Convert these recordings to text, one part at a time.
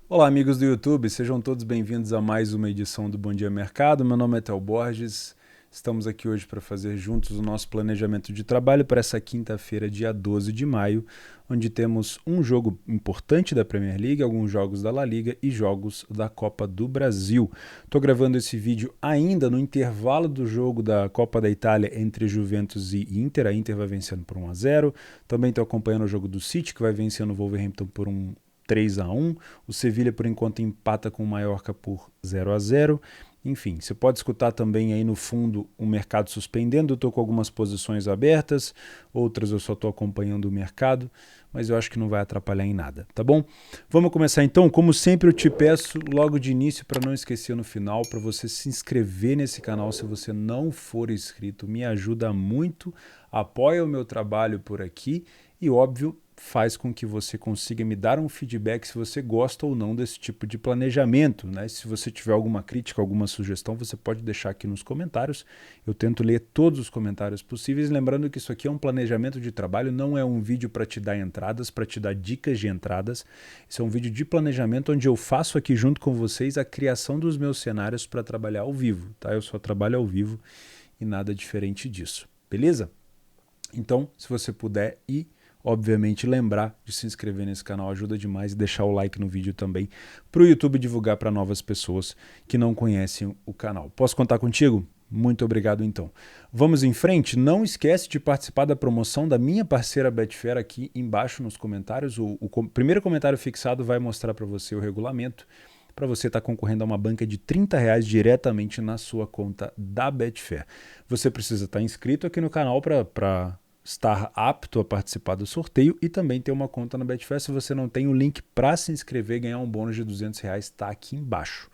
Olá, amigos do YouTube, sejam todos bem-vindos a mais uma edição do Bom Dia Mercado. Meu nome é Theo Borges, estamos aqui hoje para fazer juntos o nosso planejamento de trabalho para essa quinta-feira, dia 12 de maio, onde temos um jogo importante da Premier League, alguns jogos da La Liga e jogos da Copa do Brasil. Estou gravando esse vídeo ainda no intervalo do jogo da Copa da Itália entre Juventus e Inter. A Inter vai vencendo por 1-0. Também estou acompanhando o jogo do City, que vai vencendo o Wolverhampton por 3-1. O Sevilha, por enquanto, empata com o Mallorca por 0-0. Enfim, você pode escutar também aí no fundo o mercado suspendendo. Eu estou com algumas posições abertas, outras eu só estou acompanhando o mercado, mas eu acho que não vai atrapalhar em nada, tá bom? Vamos começar então. Como sempre, eu te peço logo de início, para não esquecer no final, para você se inscrever nesse canal se você não for inscrito. Me ajuda muito, apoia o meu trabalho por aqui e, óbvio, faz com que você consiga me dar um feedback se você gosta ou não desse tipo de planejamento, né? Se você tiver alguma crítica, alguma sugestão, você pode deixar aqui nos comentários. Eu tento ler todos os comentários possíveis, lembrando que isso aqui é um planejamento de trabalho, não é um vídeo para te dar entradas, para te dar dicas de entradas. Isso é um vídeo de planejamento onde eu faço aqui junto com vocês a criação dos meus cenários para trabalhar ao vivo, tá? Eu só trabalho ao vivo e nada diferente disso, beleza? Então, se você puder ir, obviamente, lembrar de se inscrever nesse canal ajuda demais e deixar o like no vídeo também para o YouTube divulgar para novas pessoas que não conhecem o canal. Posso contar contigo? Muito obrigado então. Vamos em frente. Não esquece de participar da promoção da minha parceira Betfair aqui embaixo nos comentários. O primeiro comentário fixado vai mostrar para você o regulamento, para você estar concorrendo a uma banca de R$ 30 diretamente na sua conta da Betfair. Você precisa estar inscrito aqui no canal para estar apto a participar do sorteio e também ter uma conta na Betfair. Se você não tem, o link para se inscrever e ganhar um bônus de R$ 200 está aqui embaixo.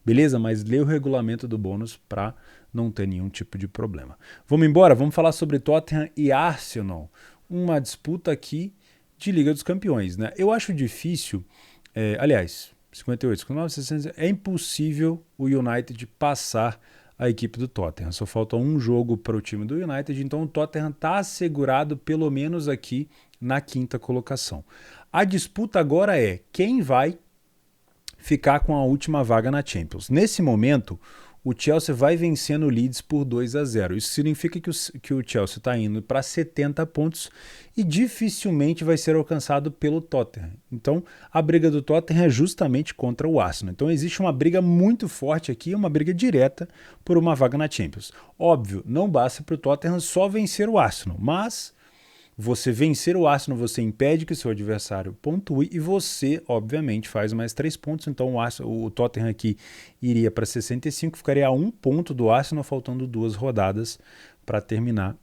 Beleza? Mas lê o regulamento do bônus para não ter nenhum tipo de problema. Vamos embora? Vamos falar sobre Tottenham e Arsenal. Uma disputa aqui de Liga dos Campeões, né? Eu acho difícil, aliás, 58, 59, 60, é impossível o United passar a equipe do Tottenham. Só falta um jogo para o time do United, então o Tottenham está assegurado pelo menos aqui na quinta colocação. A disputa agora é quem vai ficar com a última vaga na Champions. Nesse momento, o Chelsea vai vencendo o Leeds por 2-0. Isso significa que o Chelsea está indo para 70 pontos e dificilmente vai ser alcançado pelo Tottenham. Então, a briga do Tottenham é justamente contra o Arsenal. Então, existe uma briga muito forte aqui, uma briga direta por uma vaga na Champions. Óbvio, não basta para o Tottenham só vencer o Arsenal, mas você vencer o Arsenal, você impede que o seu adversário pontue e você, obviamente, faz mais 3 pontos. Então o Tottenham aqui iria para 65, ficaria a 1 ponto do Arsenal, faltando 2 rodadas para terminar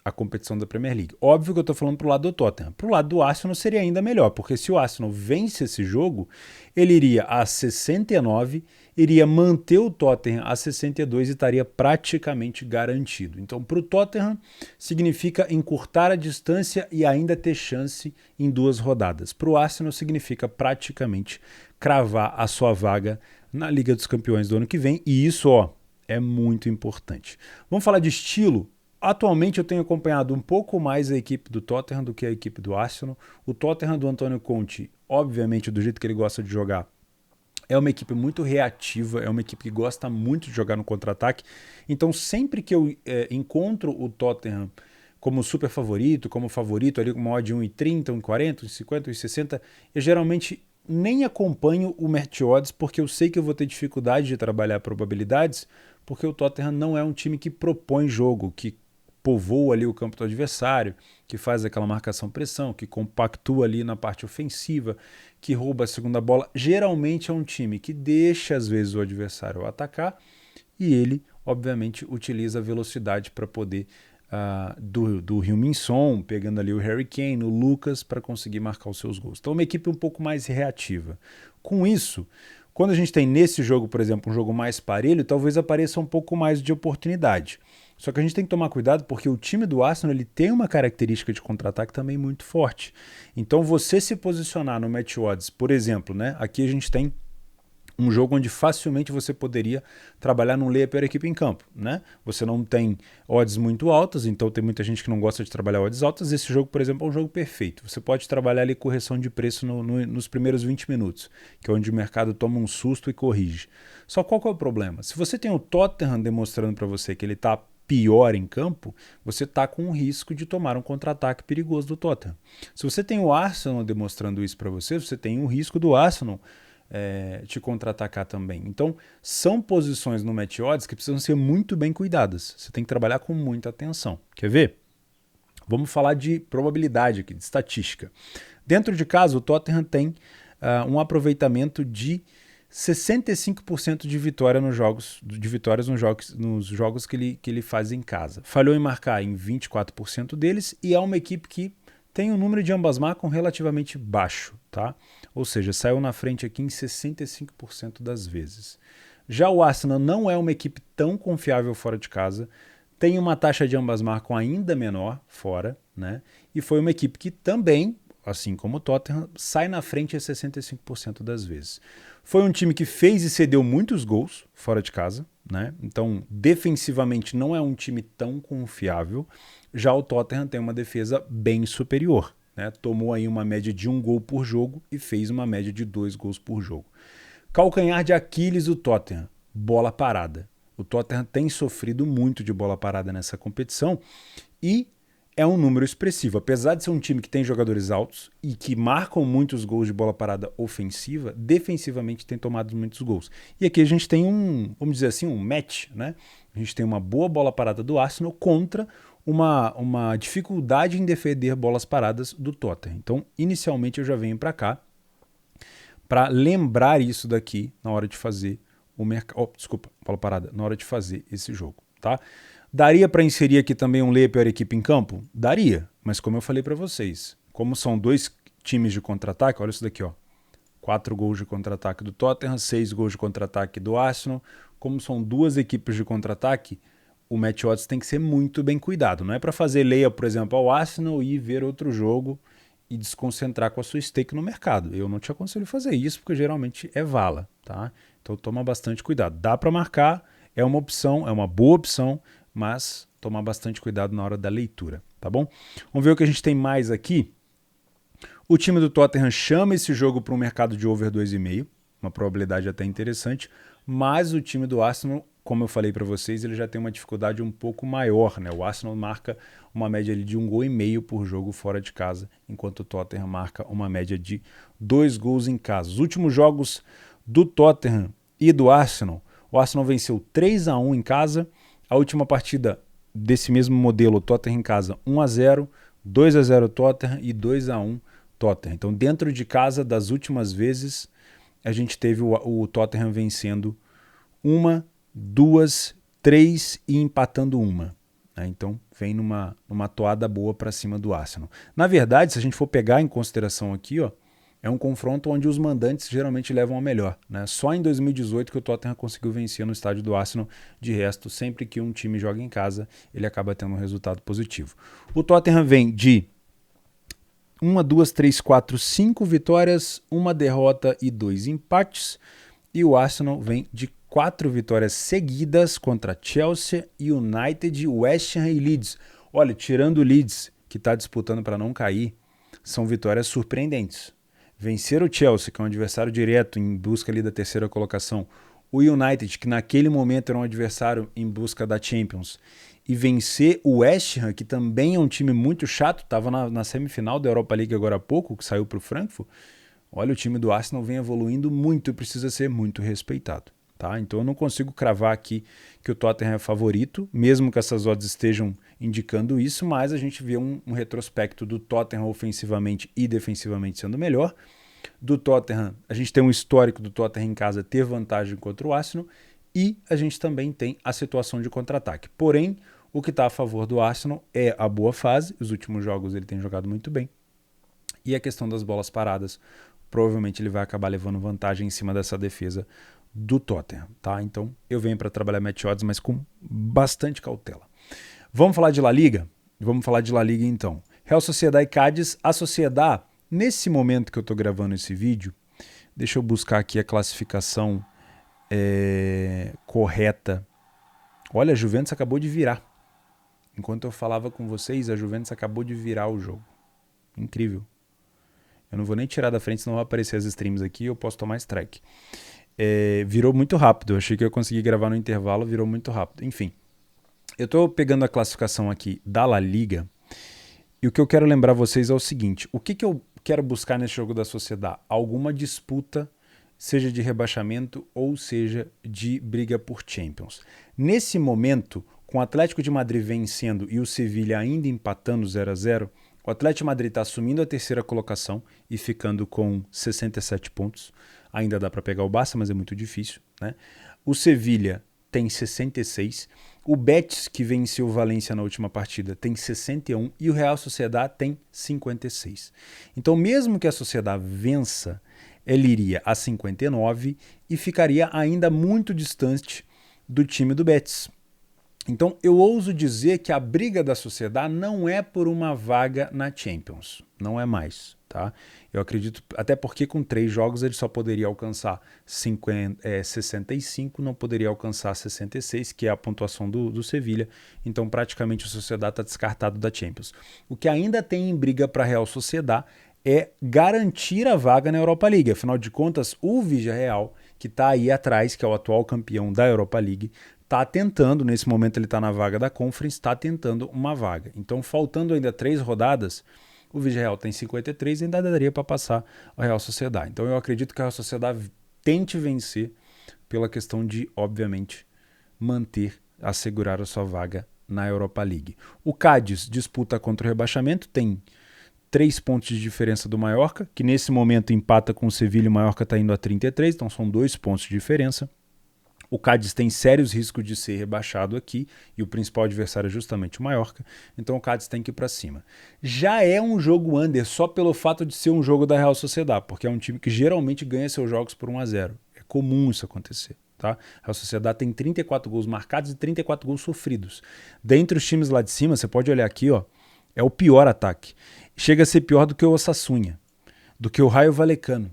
a competição da Premier League. Óbvio que eu estou falando para o lado do Tottenham. Para o lado do Arsenal seria ainda melhor, porque se o Arsenal vence esse jogo, ele iria a 69, iria manter o Tottenham a 62 e estaria praticamente garantido. Então, para o Tottenham, significa encurtar a distância e ainda ter chance em 2 rodadas. Para o Arsenal, significa praticamente cravar a sua vaga na Liga dos Campeões do ano que vem, e isso, é muito importante. Vamos falar de estilo? Atualmente eu tenho acompanhado um pouco mais a equipe do Tottenham do que a equipe do Arsenal. O Tottenham do Antônio Conte, obviamente, do jeito que ele gosta de jogar, é uma equipe muito reativa, é uma equipe que gosta muito de jogar no contra-ataque. Então, sempre que eu encontro o Tottenham como super favorito, como favorito ali com uma odd de 1,30, 1,40, 1,50, 1,60, eu geralmente nem acompanho o match odds porque eu sei que eu vou ter dificuldade de trabalhar probabilidades, porque o Tottenham não é um time que propõe jogo, que povoa ali o campo do adversário, que faz aquela marcação-pressão, que compactua ali na parte ofensiva, que rouba a segunda bola. Geralmente é um time que deixa, às vezes, o adversário atacar e ele, obviamente, utiliza a velocidade para poder do Heung-min Son, pegando ali o Harry Kane, o Lucas, para conseguir marcar os seus gols. Então, uma equipe um pouco mais reativa. Com isso, quando a gente tem nesse jogo, por exemplo, um jogo mais parelho, talvez apareça um pouco mais de oportunidade. Só que a gente tem que tomar cuidado porque o time do Arsenal ele tem uma característica de contra-ataque também muito forte. Então você se posicionar no match odds, por exemplo, né? Aqui a gente tem Um jogo onde facilmente você poderia trabalhar num lei a pior equipe em campo, né? Você não tem odds muito altas, então tem muita gente que não gosta de trabalhar odds altas. Esse jogo, por exemplo, é um jogo perfeito. Você pode trabalhar ali correção de preço nos primeiros 20 minutos, que é onde o mercado toma um susto e corrige. Só qual que é o problema? Se você tem o Tottenham demonstrando para você que ele está pior em campo, você está com o risco de tomar um contra-ataque perigoso do Tottenham. Se você tem o Arsenal demonstrando isso para você, você tem o risco do Arsenal te contra-atacar também. Então, são posições no match odds que precisam ser muito bem cuidadas. Você tem que trabalhar com muita atenção. Quer ver? Vamos falar de probabilidade aqui, de estatística. Dentro de casa, o Tottenham tem um aproveitamento de 65% de vitórias nos jogos que ele faz em casa. Falhou em marcar em 24% deles e é uma equipe que tem um número de ambas marcam relativamente baixo, tá? Ou seja, saiu na frente aqui em 65% das vezes. Já o Arsenal não é uma equipe tão confiável fora de casa, tem uma taxa de ambas marcam ainda menor fora, né? E foi uma equipe que também, assim como o Tottenham, sai na frente a 65% das vezes. Foi um time que fez e cedeu muitos gols fora de casa, né? Então, defensivamente não é um time tão confiável. Já o Tottenham tem uma defesa bem superior, né? Tomou aí uma média de 1 gol por jogo e fez uma média de 2 gols por jogo. Calcanhar de Aquiles do Tottenham, bola parada. O Tottenham tem sofrido muito de bola parada nessa competição e é um número expressivo. Apesar de ser um time que tem jogadores altos e que marcam muitos gols de bola parada ofensiva, defensivamente tem tomado muitos gols. E aqui a gente tem vamos dizer assim, um match, né? A gente tem uma boa bola parada do Arsenal contra uma dificuldade em defender bolas paradas do Tottenham. Então, inicialmente eu já venho para cá para lembrar isso daqui na hora de fazer bola parada, na hora de fazer esse jogo, tá? Daria para inserir aqui também um lei a pior equipe em campo? Daria, mas como eu falei para vocês, como são dois times de contra-ataque, olha isso daqui, ó. 4 gols de contra-ataque do Tottenham, 6 gols de contra-ataque do Arsenal. Como são duas equipes de contra-ataque, o match odds tem que ser muito bem cuidado. Não é para fazer leia, por exemplo, ao Arsenal e ver outro jogo e desconcentrar com a sua stake no mercado. Eu não te aconselho fazer isso, porque geralmente é vala, tá? Então toma bastante cuidado. Dá para marcar, é uma opção, é uma boa opção, mas tomar bastante cuidado na hora da leitura, tá bom? Vamos ver o que a gente tem mais aqui. O time do Tottenham chama esse jogo para um mercado de over 2,5, uma probabilidade até interessante, mas o time do Arsenal, como eu falei para vocês, ele já tem uma dificuldade um pouco maior, né? O Arsenal marca uma média ali de 1,5 gols por jogo fora de casa, enquanto o Tottenham marca uma média de 2 gols em casa. Os últimos jogos do Tottenham e do Arsenal, o Arsenal venceu 3-1 em casa. A última partida desse mesmo modelo, o Tottenham em casa, 1-0, 2-0 Tottenham e 2-1 Tottenham. Então, dentro de casa, das últimas vezes, a gente teve o Tottenham vencendo 1, 2, 3 e empatando 1. Né? Então, vem numa toada boa para cima do Arsenal. Na verdade, se a gente for pegar em consideração aqui, ó, é um confronto onde os mandantes geralmente levam a melhor. Né? Só em 2018 que o Tottenham conseguiu vencer no estádio do Arsenal. De resto, sempre que um time joga em casa, ele acaba tendo um resultado positivo. O Tottenham vem de 1, 2, 3, 4, 5 vitórias, 1 derrota e 2 empates. E o Arsenal vem de 4 vitórias seguidas contra Chelsea, United, West Ham e Leeds. Olha, tirando o Leeds, que está disputando para não cair, são vitórias surpreendentes. Vencer o Chelsea, que é um adversário direto em busca ali da terceira colocação, o United, que naquele momento era um adversário em busca da Champions, e vencer o West Ham, que também é um time muito chato, estava na semifinal da Europa League agora há pouco, que saiu para o Frankfurt. Olha, o time do Arsenal vem evoluindo muito e precisa ser muito respeitado. Tá? Então eu não consigo cravar aqui que o Tottenham é favorito, mesmo que essas odds estejam indicando isso, mas a gente vê um retrospecto do Tottenham ofensivamente e defensivamente sendo melhor. Do Tottenham, a gente tem um histórico do Tottenham em casa ter vantagem contra o Arsenal e a gente também tem a situação de contra-ataque. Porém, o que está a favor do Arsenal é a boa fase, os últimos jogos ele tem jogado muito bem, e a questão das bolas paradas, provavelmente ele vai acabar levando vantagem em cima dessa defesa do Tottenham, tá? Então eu venho para trabalhar match odds, mas com bastante cautela. Vamos falar de La Liga? Vamos falar de La Liga então. Real Sociedad e Cádiz. A Sociedad, nesse momento que eu estou gravando esse vídeo, deixa eu buscar aqui a classificação correta. Olha, a Juventus acabou de virar. Enquanto eu falava com vocês, a Juventus acabou de virar o jogo. Incrível. Eu não vou nem tirar da frente, senão vai aparecer as streams aqui e eu posso tomar strike. Virou muito rápido. Eu achei que eu ia conseguir gravar no intervalo, virou muito rápido. Enfim, eu estou pegando a classificação aqui da La Liga e o que eu quero lembrar vocês é o seguinte. O que eu quero buscar nesse jogo da Sociedad? Alguma disputa, seja de rebaixamento ou seja de briga por Champions. Nesse momento, com o Atlético de Madrid vencendo e o Sevilla ainda empatando 0-0, o Atlético de Madrid está assumindo a terceira colocação e ficando com 67 pontos. Ainda dá para pegar o Barça, mas é muito difícil, né? O Sevilla tem 66. O Betis, que venceu o Valência na última partida, tem 61. E o Real Sociedad tem 56. Então, mesmo que a Sociedad vença, ele iria a 59 e ficaria ainda muito distante do time do Betis. Então, eu ouso dizer que a briga da Sociedad não é por uma vaga na Champions. Não é mais, tá? Eu acredito, até porque com 3 jogos ele só poderia alcançar 65, não poderia alcançar 66, que é a pontuação do Sevilla. Então, praticamente, a Sociedad está descartado da Champions. O que ainda tem em briga para a Real Sociedad é garantir a vaga na Europa League. Afinal de contas, o Villarreal, que está aí atrás, que é o atual campeão da Europa League, está tentando, nesse momento ele está na vaga da Conference, está tentando uma vaga. Então, faltando ainda 3 rodadas, o Villarreal tem 53 e ainda daria para passar a Real Sociedad. Então, eu acredito que a Real Sociedad tente vencer pela questão de, obviamente, assegurar a sua vaga na Europa League. O Cádiz disputa contra o rebaixamento, tem 3 pontos de diferença do Mallorca, que nesse momento empata com o Sevilla e o Mallorca está indo a 33, então são 2 pontos de diferença. O Cádiz tem sérios riscos de ser rebaixado aqui e o principal adversário é justamente o Mallorca, então o Cádiz tem que ir para cima. Já é um jogo under só pelo fato de ser um jogo da Real Sociedad, porque é um time que geralmente ganha seus jogos por 1-0. É comum isso acontecer. Tá? A Real Sociedad tem 34 gols marcados e 34 gols sofridos. Dentre os times lá de cima, você pode olhar aqui, ó, é o pior ataque. Chega a ser pior do que o Osasuna, do que o Rayo Vallecano.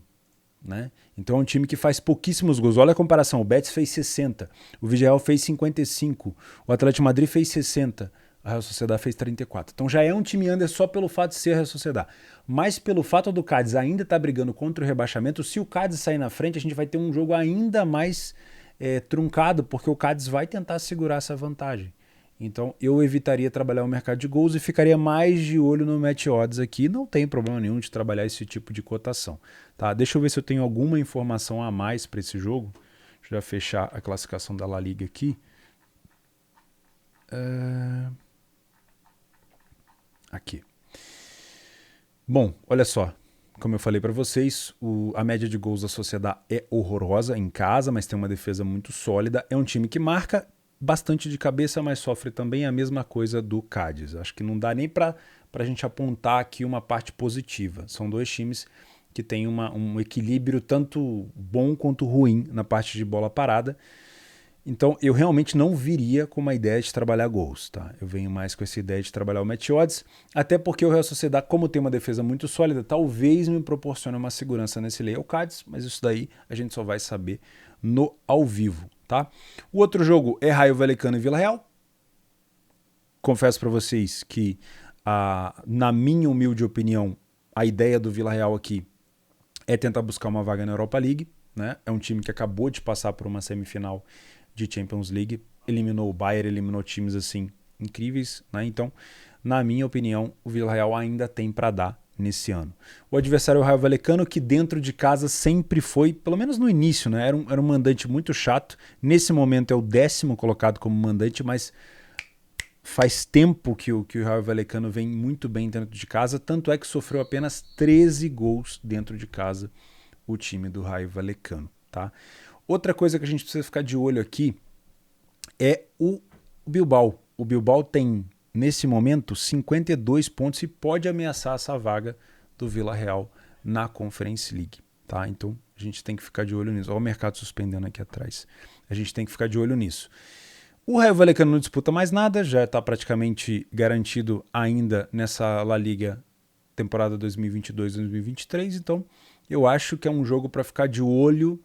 Né? Então é um time que faz pouquíssimos gols. Olha a comparação, o Betis fez 60, o Villarreal fez 55, o Atlético de Madrid fez 60, a Real Sociedad fez 34. Então já é um time under só pelo fato de ser a Real Sociedad. Mas pelo fato do Cádiz ainda estar brigando contra o rebaixamento, se o Cádiz sair na frente, a gente vai ter um jogo ainda mais truncado, porque o Cádiz vai tentar segurar essa vantagem. Então eu evitaria trabalhar o mercado de gols e ficaria mais de olho no match odds aqui. Não tem problema nenhum de trabalhar esse tipo de cotação. Tá? Deixa eu ver se eu tenho alguma informação a mais para esse jogo. Deixa eu já fechar a classificação da La Liga aqui. Aqui. Bom, olha só. Como eu falei para vocês, a média de gols da Sociedad é horrorosa em casa, mas tem uma defesa muito sólida. É um time que marca bastante de cabeça, mas sofre também a mesma coisa do Cádiz. Acho que não dá nem para a gente apontar aqui uma parte positiva. São 2 times que têm um equilíbrio tanto bom quanto ruim na parte de bola parada. Então eu realmente não viria com uma ideia de trabalhar gols. Tá? Eu venho mais com essa ideia de trabalhar o match odds, até porque o Real Sociedad, como tem uma defesa muito sólida, talvez me proporcione uma segurança nesse lei ao Cádiz, mas isso daí a gente só vai saber no ao vivo. Tá? O outro jogo é Rayo Vallecano e Vila Real. Confesso para vocês que, na minha humilde opinião, a ideia do Vila Real aqui é tentar buscar uma vaga na Europa League. Né? É um time que acabou de passar por uma semifinal de Champions League, eliminou o Bayern, eliminou times assim incríveis. Né? Então, na minha opinião, o Vila Real ainda tem para dar nesse ano. O adversário é o Rayo Vallecano, que dentro de casa sempre foi, pelo menos no início, né, era um mandante muito chato. Nesse momento é o 10º colocado como mandante, mas faz tempo que o Rayo Vallecano vem muito bem dentro de casa, tanto é que sofreu apenas 13 gols dentro de casa o time do Rayo Vallecano. Tá? Outra coisa que a gente precisa ficar de olho aqui é o Bilbao. O Bilbao tem, nesse momento, 52 pontos e pode ameaçar essa vaga do Vila Real na Conference League. Tá? Então a gente tem que ficar de olho nisso. Olha o mercado suspendendo aqui atrás. A gente tem que ficar de olho nisso. O Rayo Vallecano não disputa mais nada, já está praticamente garantido ainda nessa La Liga temporada 2022-2023. Então eu acho que é um jogo para ficar de olho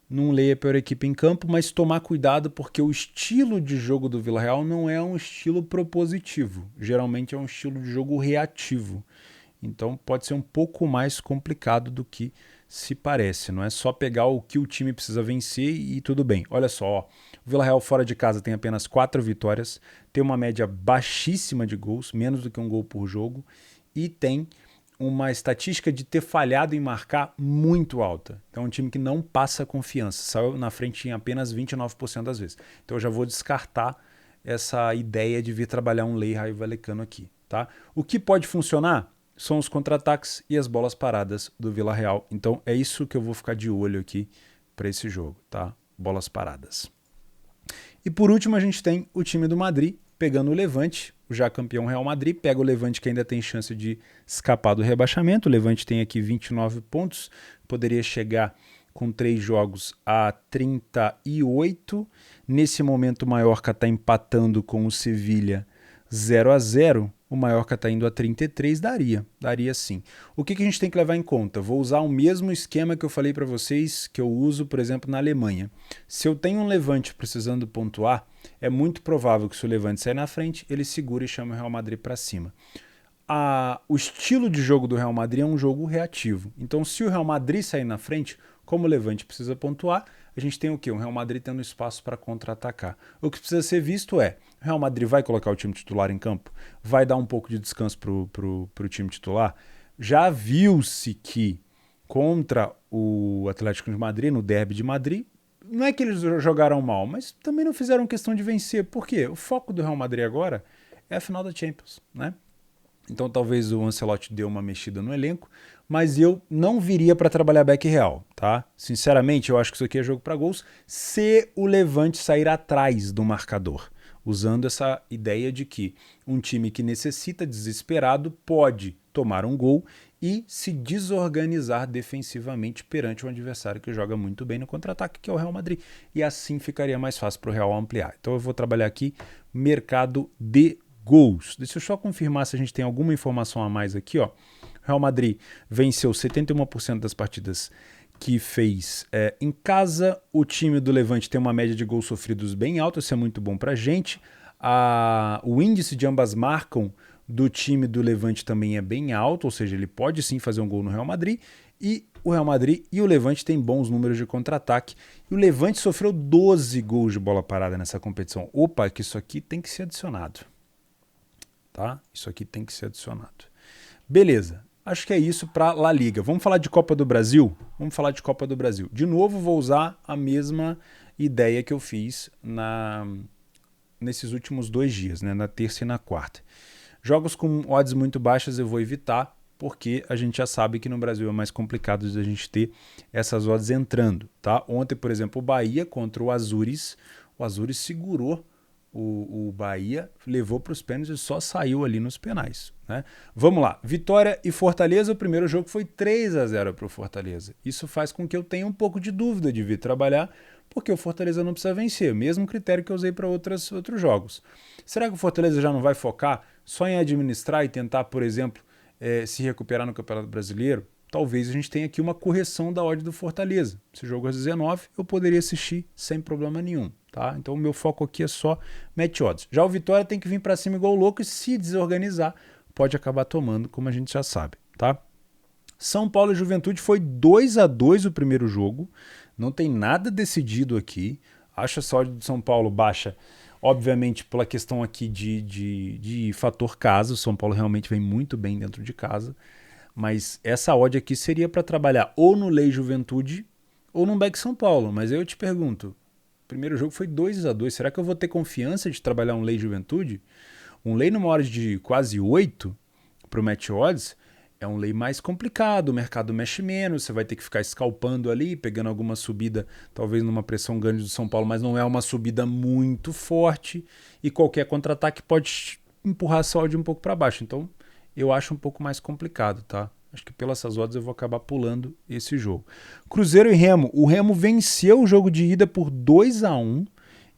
Não leia a pior equipe em campo, mas tomar cuidado porque o estilo de jogo do Villarreal não é um estilo propositivo. Geralmente é um estilo de jogo reativo. Então pode ser um pouco mais complicado do que se parece. Não é só pegar o que o time precisa vencer e tudo bem. Olha só, ó, o Villarreal fora de casa tem apenas 4 vitórias, tem uma média baixíssima de gols, menos do que um gol por jogo, e tem uma estatística de ter falhado em marcar muito alta. Então é um time que não passa confiança. Saiu na frente em apenas 29% das vezes. Então eu já vou descartar essa ideia de vir trabalhar um Lei Raio Valecano aqui. Tá? O que pode funcionar são os contra-ataques e as bolas paradas do Villarreal. Então é isso que eu vou ficar de olho aqui para esse jogo. Tá? Bolas paradas. E por último a gente tem o time do Madrid pegando o Levante, o já campeão Real Madrid, pega o Levante que ainda tem chance de escapar do rebaixamento. O Levante tem aqui 29 pontos, poderia chegar com 3 jogos a 38. Nesse momento o Mallorca está empatando com o Sevilha 0-0. O Mallorca está indo a 33, daria sim. O que a gente tem que levar em conta? Vou usar o mesmo esquema que eu falei para vocês, que eu uso, por exemplo, na Alemanha. Se eu tenho um Levante precisando pontuar, é muito provável que se o Levante sair na frente, ele segura e chama o Real Madrid para cima. O estilo de jogo do Real Madrid é um jogo reativo. Então, se o Real Madrid sair na frente, como o Levante precisa pontuar, a gente tem o quê? O Real Madrid tendo espaço para contra-atacar. O que precisa ser visto é, o Real Madrid vai colocar o time titular em campo? Vai dar um pouco de descanso pro time titular? Já viu-se que contra o Atlético de Madrid, no derby de Madrid, não é que eles jogaram mal, mas também não fizeram questão de vencer. Por quê? O foco do Real Madrid agora é a final da Champions, né? Então talvez o Ancelotti dê uma mexida no elenco, mas eu não viria para trabalhar back real, tá? Sinceramente, eu acho que isso aqui é jogo para gols se o Levante sair atrás do marcador, usando essa ideia de que um time que necessita desesperado pode tomar um gol e se desorganizar defensivamente perante um adversário que joga muito bem no contra-ataque, que é o Real Madrid, e assim ficaria mais fácil para o Real ampliar. Então eu vou trabalhar aqui mercado de gols. Deixa eu só confirmar se a gente tem alguma informação a mais aqui, ó. O Real Madrid venceu 71% das partidas que fez em casa. O time do Levante tem uma média de gols sofridos bem alta, isso é muito bom pra gente. O índice de ambas marcam do time do Levante também é bem alto, ou seja, ele pode sim fazer um gol no Real Madrid. E o Real Madrid e o Levante têm bons números de contra-ataque. E o Levante sofreu 12 gols de bola parada nessa competição. Opa, que isso aqui tem que ser adicionado. Tá? Isso aqui tem que ser adicionado. Beleza, acho que é isso para La Liga. Vamos falar de Copa do Brasil? Vamos falar de Copa do Brasil. De novo, vou usar a mesma ideia que eu fiz nesses últimos 2 dias, né? Na terça e na quarta. Jogos com odds muito baixas eu vou evitar, porque a gente já sabe que no Brasil é mais complicado de a gente ter essas odds entrando. Tá? Ontem, por exemplo, o Bahia contra o Azures segurou o Bahia, levou para os pênaltis e só saiu ali nos penais. Né? Vamos lá, Vitória e Fortaleza, o primeiro jogo foi 3-0 para o Fortaleza. Isso faz com que eu tenha um pouco de dúvida de vir trabalhar, porque o Fortaleza não precisa vencer, mesmo critério que eu usei para outros jogos. Será que o Fortaleza já não vai focar só em administrar e tentar, por exemplo, se recuperar no Campeonato Brasileiro? Talvez a gente tenha aqui uma correção da odd do Fortaleza. Esse jogo às 19 eu poderia assistir sem problema nenhum. Tá? Então o meu foco aqui é só match odds. Já o Vitória tem que vir para cima igual louco e se desorganizar pode acabar tomando, como a gente já sabe. Tá? São Paulo e Juventude foi 2-2 o primeiro jogo. Não tem nada decidido aqui. Acho essa odd do São Paulo baixa, obviamente pela questão aqui de fator casa. O São Paulo realmente vem muito bem dentro de casa. Mas essa odd aqui seria para trabalhar ou no Lei Juventude ou no Back São Paulo. Mas aí eu te pergunto, o primeiro jogo foi 2-2. Será que eu vou ter confiança de trabalhar um Lei Juventude? Um Lei numa odd de quase 8 para o Match Odds é um Lei mais complicado. O mercado mexe menos, você vai ter que ficar scalpando ali, pegando alguma subida, talvez numa pressão grande do São Paulo, mas não é uma subida muito forte. E qualquer contra-ataque pode empurrar essa odd um pouco para baixo. Então eu acho um pouco mais complicado, tá? Acho que pelas essas odds eu vou acabar pulando esse jogo. Cruzeiro e Remo. O Remo venceu o jogo de ida por 2-1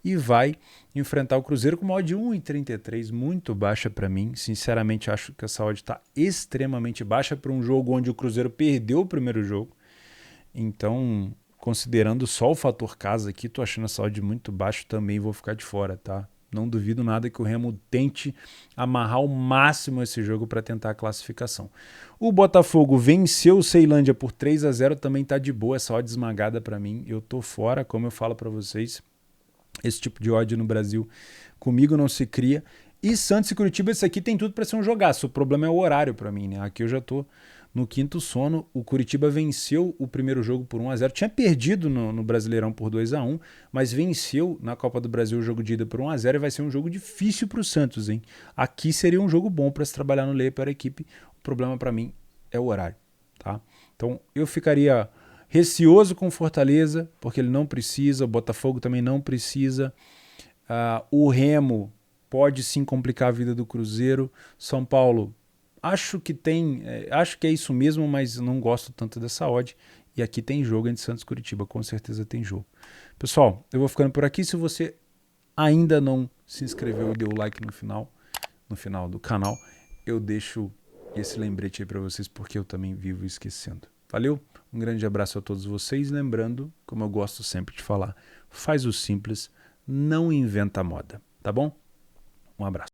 e vai enfrentar o Cruzeiro com uma odd de 1,33, muito baixa para mim. Sinceramente, acho que essa odd está extremamente baixa para um jogo onde o Cruzeiro perdeu o primeiro jogo. Então, considerando só o fator casa aqui, tô achando essa odd muito baixo, também vou ficar de fora, tá? Não duvido nada que o Remo tente amarrar ao máximo esse jogo para tentar a classificação. O Botafogo venceu o Ceilândia por 3-0, também tá de boa essa odd esmagada para mim. Eu tô fora, como eu falo para vocês. Esse tipo de odd no Brasil comigo não se cria. E Santos e Curitiba, esse aqui tem tudo para ser um jogaço. O problema é o horário para mim, né? Aqui eu já tô no quinto sono. O Curitiba venceu o primeiro jogo por 1-0. Tinha perdido no Brasileirão por 2-1, mas venceu na Copa do Brasil o jogo de ida por 1-0 e vai ser um jogo difícil para o Santos, hein? Aqui seria um jogo bom para se trabalhar no Leia para a equipe. O problema para mim é o horário, tá? Então eu ficaria receoso com Fortaleza, porque ele não precisa, o Botafogo também não precisa. O Remo pode sim complicar a vida do Cruzeiro. São Paulo, acho que é isso mesmo, mas não gosto tanto dessa odd. E aqui tem jogo entre Santos e Curitiba, com certeza tem jogo. Pessoal, eu vou ficando por aqui. Se você ainda não se inscreveu e deu like no final do canal, eu deixo esse lembrete aí para vocês, porque eu também vivo esquecendo. Valeu? Um grande abraço a todos vocês. Lembrando, como eu gosto sempre de falar, faz o simples, não inventa moda, tá bom? Um abraço.